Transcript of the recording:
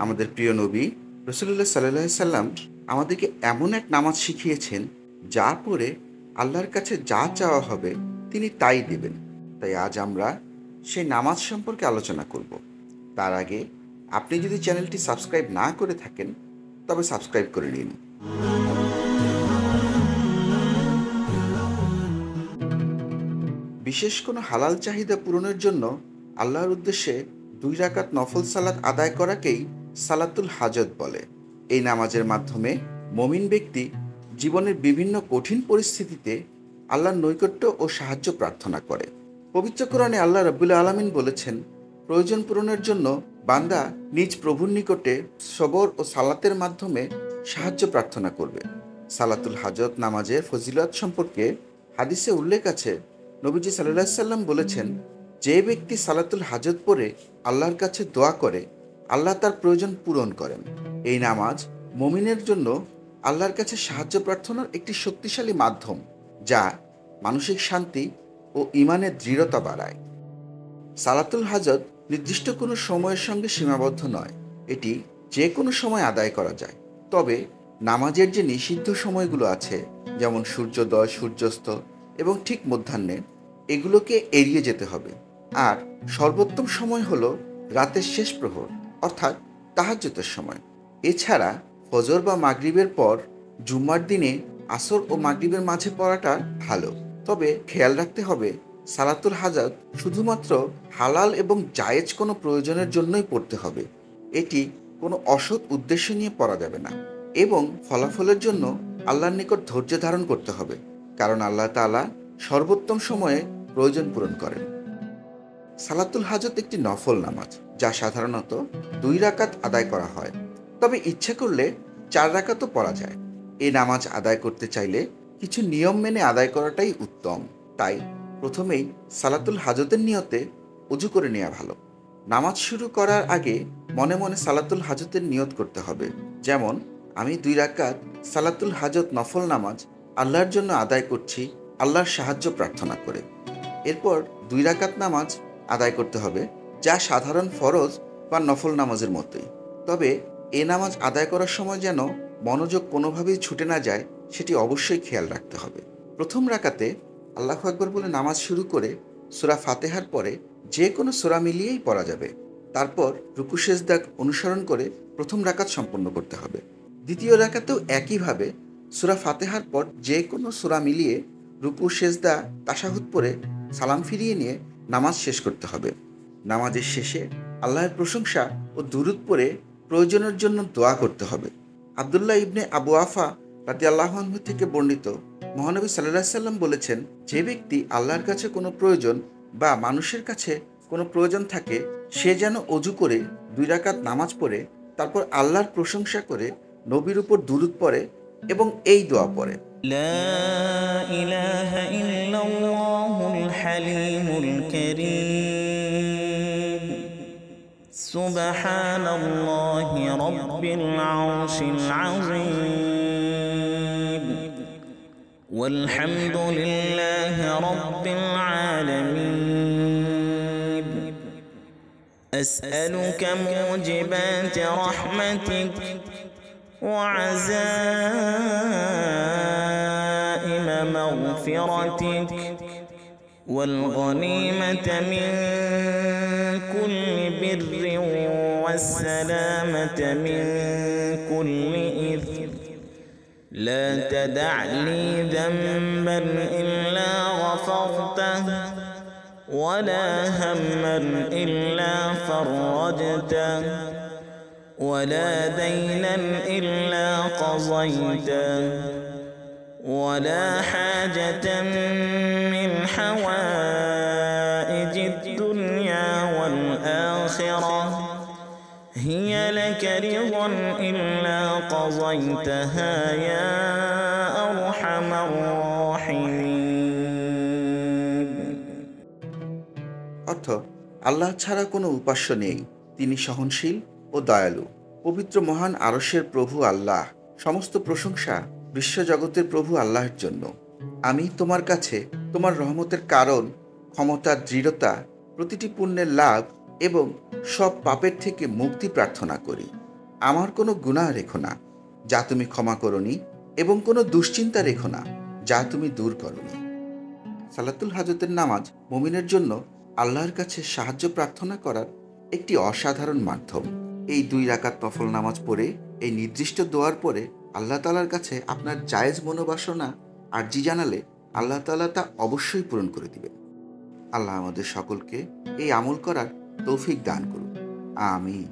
আমাদের প্রিয় নবী রাসূলুল্লাহ সাল্লাল্লাহু আলাইহি সাল্লাম আমাদেরকে এমন এক নামাজ শিখিয়েছেন, যা পড়ে আল্লাহর কাছে যা চাওয়া হবে তিনি তাই দেবেন। তাই আজ আমরা সেই নামাজ সম্পর্কে আলোচনা করব। তার আগে আপনি যদি চ্যানেলটি সাবস্ক্রাইব না করে থাকেন, তবে সাবস্ক্রাইব করে নিন। বিশেষ কোনো হালাল চাহিদা পূরণের জন্য আল্লাহর উদ্দেশ্যে 2 রাকাত নফল সালাত আদায় করাকেই সালাতুল হাজত বলে। এই নামাজের মাধ্যমে মুমিন ব্যক্তি জীবনের বিভিন্ন কঠিন পরিস্থিতিতে আল্লাহর নৈকট্য ও সাহায্য প্রার্থনা করে। পবিত্র কোরআনে আল্লাহ রাব্বুল আলামিন বলেছেন, প্রয়োজন পূরণের জন্য বান্দা নিজ প্রভুর নিকটে সবর ও সালাতের মাধ্যমে সাহায্য প্রার্থনা করবে। সালাতুল হাজত নামাজের ফজিলত সম্পর্কে হাদিসে উল্লেখ আছে, নবীজি সাল্লাল্লাহু আলাইহি সাল্লাম বলেছেন, যে ব্যক্তি সালাতুল হাজত পড়ে আল্লাহর কাছে দোয়া করে, আল্লাহ তার প্রয়োজন পূরণ করেন। এই নামাজ মুমিনের জন্য আল্লাহর কাছে সাহায্য প্রার্থনার একটি শক্তিশালী মাধ্যম, যা মানসিক শান্তি ও ঈমানের দৃঢ়তা বাড়ায়। সালাতুল হাজত নির্দিষ্ট কোনো সময়ের সঙ্গে সীমাবদ্ধ নয়, এটি যে কোনো সময় আদায় করা যায়। তবে নামাজের যে নিষিদ্ধ সময়গুলো আছে, যেমন সূর্যোদয়, সূর্যাস্ত এবং ঠিক মধ্যাহ্নে, এগুলোকে এড়িয়ে যেতে হবে। আর সর্বোত্তম সময় হলো রাতের শেষ প্রহর, অর্থাৎ তাহাজ্জুদের সময়। এছাড়া ফজর বা মাগরিবের পর জুম্মার দিনে আসর ও মাগরিবের মাঝে পড়াটা ভালো। তবে খেয়াল রাখতে হবে, সালাতুল হাজত শুধুমাত্র হালাল এবং জায়েজ কোনো প্রয়োজনের জন্যই পড়তে হবে। এটি কোনো অসৎ উদ্দেশ্য নিয়ে পড়া যাবে না এবং ফলাফলের জন্য আল্লাহর নিকট ধৈর্য ধারণ করতে হবে, কারণ আল্লাহ তাআলা সর্বোত্তম সময়ে প্রয়োজন পূরণ করেন। সালাতুল হাজত একটি নফল নামাজ, যা সাধারণত 2 রাকাত আদায় করা হয়। তবে ইচ্ছা করলে 4 রাকাতও পড়া যায়। এই নামাজ আদায় করতে চাইলে কিছু নিয়ম মেনে আদায় করাটাই উত্তম। তাই প্রথমেই সালাতুল হাজতের নিয়তে ওযু করে নেওয়া ভালো। নামাজ শুরু করার আগে মনে মনে সালাতুল হাজতের নিয়ত করতে হবে। যেমন, আমি 2 রাকাত সালাতুল হাজত নফল নামাজ আল্লাহর জন্য আদায় করছি, আল্লাহর সাহায্য প্রার্থনা করে। এরপর 2 রাকাত নামাজ আদায় করতে হবে, যা সাধারণ ফরজ বা নফল নামাজের মতোই। তবে এ নামাজ আদায় করার সময় যেন মনোযোগ কোনোভাবেই ছুটে না যায়, সেটি অবশ্যই খেয়াল রাখতে হবে। প্রথম রাকাতে আল্লাহু আকবার বলে নামাজ শুরু করে সূরা ফাতিহার পরে যে কোনো সূরা মিলিয়েই পড়া যাবে। তারপর রুকু সেজদা অনুসরণ করে প্রথম রাকাত সম্পন্ন করতে হবে। দ্বিতীয় রাকাতেও একইভাবে সূরা ফাতিহার পর যে কোনো সূরা মিলিয়ে রুকু সেজদা তাশাহুদ পড়ে সালাম ফিরিয়ে নিয়ে নামাজ শেষ করতে হবে। নামাজের শেষে আল্লাহর প্রশংসা ও দুরূদ পড়ে প্রয়োজনের জন্য দোয়া করতে হবে। আব্দুল্লাহ ইবনে আবু আফা রাদিয়াল্লাহু আনহু থেকে বর্ণিত, মহানবী সাল্লাল্লাহু আলাইহি সাল্লাম বলেছেন, যে ব্যক্তি আল্লাহর কাছে কোনো প্রয়োজন বা মানুষের কাছে কোনো প্রয়োজন থাকে, সে যেন অজু করে 2 রাকাত নামাজ পড়ে তারপর আল্লাহর প্রশংসা করে নবীর উপর দুরূদ পড়ে এবং এই দোয়া পড়ে, لا إله إلا الله الحليم الكريم سبحان الله رب العرش العظيم والحمد لله رب العالمين أسألك موجبات رحمتك وعزائم مغفرتك والغنيمة من كل بر والسلامة من كل إثم لا تدع لي ذنبا إلا غفرته ولا هما إلا فرجته ولا دينا إلا قضيته ولا حاجة من حوائج الدنيا والآخرة هي لك رضا إلا قضيتها يا أرحم الراحمين। অর্থ, আল্লাহ ছাড়া কোনো উপাস্য নেই, তিনি সহনশীল ও দয়ালু। পবিত্র মহান আরশের প্রভু আল্লাহ, সমস্ত প্রশংসা বিশ্বজগতের প্রভু আল্লাহর জন্য। আমি তোমার কাছে তোমার রহমতের কারণ, ক্ষমতার দৃঢ়তা, প্রতিটি পুণ্যের লাভ এবং সব পাপের থেকে মুক্তি প্রার্থনা করি। আমার কোনো গুনাহ রেখো না যা তুমি ক্ষমা করনি, এবং কোনো দুশ্চিন্তা রেখো না যা তুমি দূর করনি। সালাতুল হাজতের নামাজ মুমিনের জন্য আল্লাহর কাছে সাহায্য প্রার্থনা করার একটি অসাধারণ মাধ্যম। এই 2 রাকাত নফল নামাজ পড়ে এই নির্দিষ্ট দোয়ার পরে আল্লাহ তাআলার কাছে আপনার জায়েজ মনোবাসনা আরজি জানালে আল্লাহ তাআলা তা অবশ্যই পূরণ করে দিবেন। আল্লাহ আমাদের সকলকে এই আমল করার তৌফিক দান করুন। আমিন।